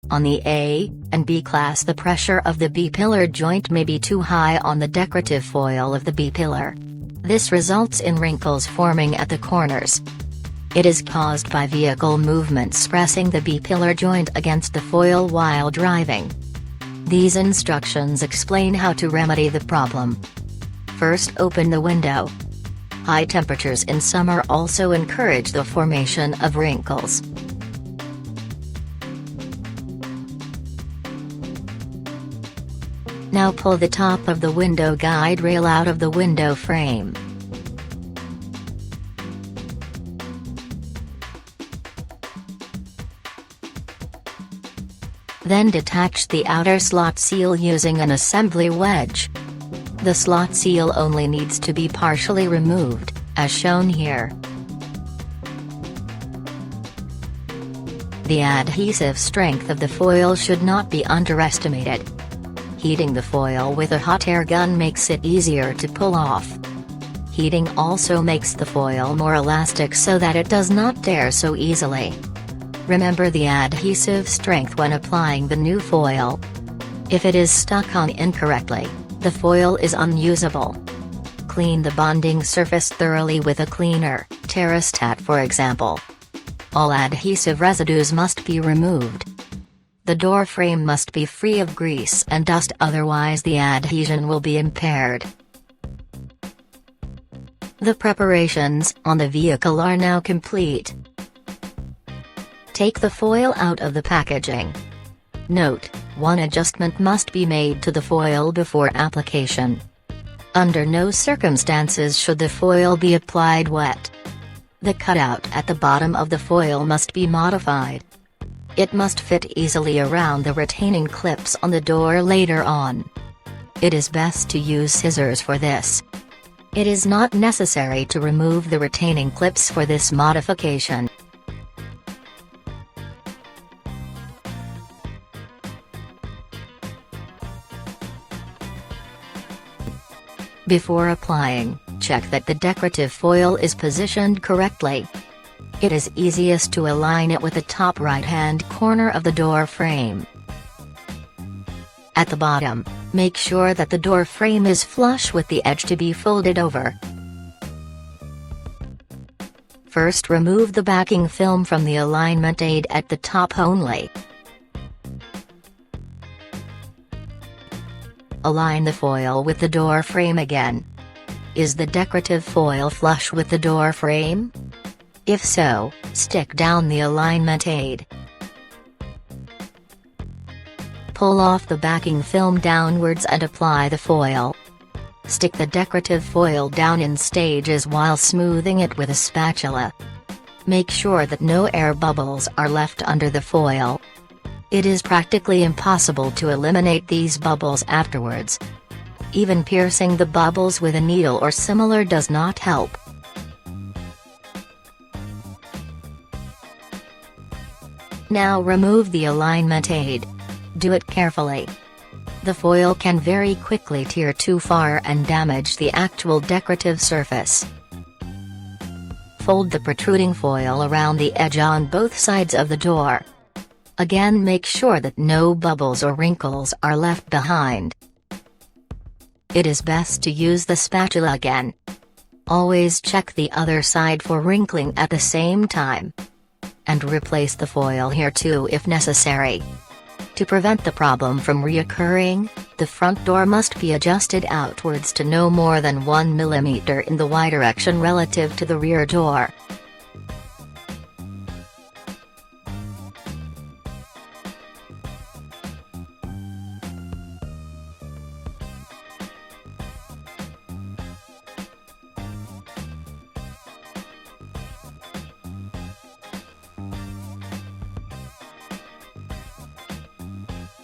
On the A and B class, the pressure of the B-pillar joint may be too high on the decorative foil of the B-pillar. This results in wrinkles forming at the corners. It is caused by vehicle movements pressing the B-pillar joint against the foil while driving. These instructions explain how to remedy the problem. First, open the window. High temperatures in summer also encourage the formation of wrinkles. Now pull the top of the window guide rail out of the window frame. Then detach the outer slot seal using an assembly wedge. The slot seal only needs to be partially removed, as shown here. The adhesive strength of the foil should not be underestimated. Heating the foil with a hot air gun makes it easier to pull off. Heating also makes the foil more elastic so that it does not tear so easily. Remember the adhesive strength when applying the new foil. If it is stuck on incorrectly, the foil is unusable. Clean the bonding surface thoroughly with a cleaner, Terrastat for example. All adhesive residues must be removed. The door frame must be free of grease and dust, otherwise the adhesion will be impaired. The preparations on the vehicle are now complete. Take the foil out of the packaging. Note, one adjustment must be made to the foil before application. Under no circumstances should the foil be applied wet. The cutout at the bottom of the foil must be modified. It must fit easily around the retaining clips on the door later on. It is best to use scissors for this. It is not necessary to remove the retaining clips for this modification. Before applying, check that the decorative foil is positioned correctly. It is easiest to align it with the top right-hand corner of the door frame. At the bottom, make sure that the door frame is flush with the edge to be folded over. First, remove the backing film from the alignment aid at the top only. Align the foil with the door frame again. Is the decorative foil flush with the door frame? If so, stick down the alignment aid. Pull off the backing film downwards and apply the foil. Stick the decorative foil down in stages while smoothing it with a spatula. Make sure that no air bubbles are left under the foil. It is practically impossible to eliminate these bubbles afterwards. Even piercing the bubbles with a needle or similar does not help. Now remove the alignment aid. Do it carefully. The foil can very quickly tear too far and damage the actual decorative surface. Fold the protruding foil around the edge on both sides of the door. Again, make sure that no bubbles or wrinkles are left behind. It is best to use the spatula again. Always check the other side for wrinkling at the same time. And replace the foil here too if necessary. To prevent the problem from reoccurring, the front door must be adjusted outwards to no more than 1 mm in the Y direction relative to the rear door.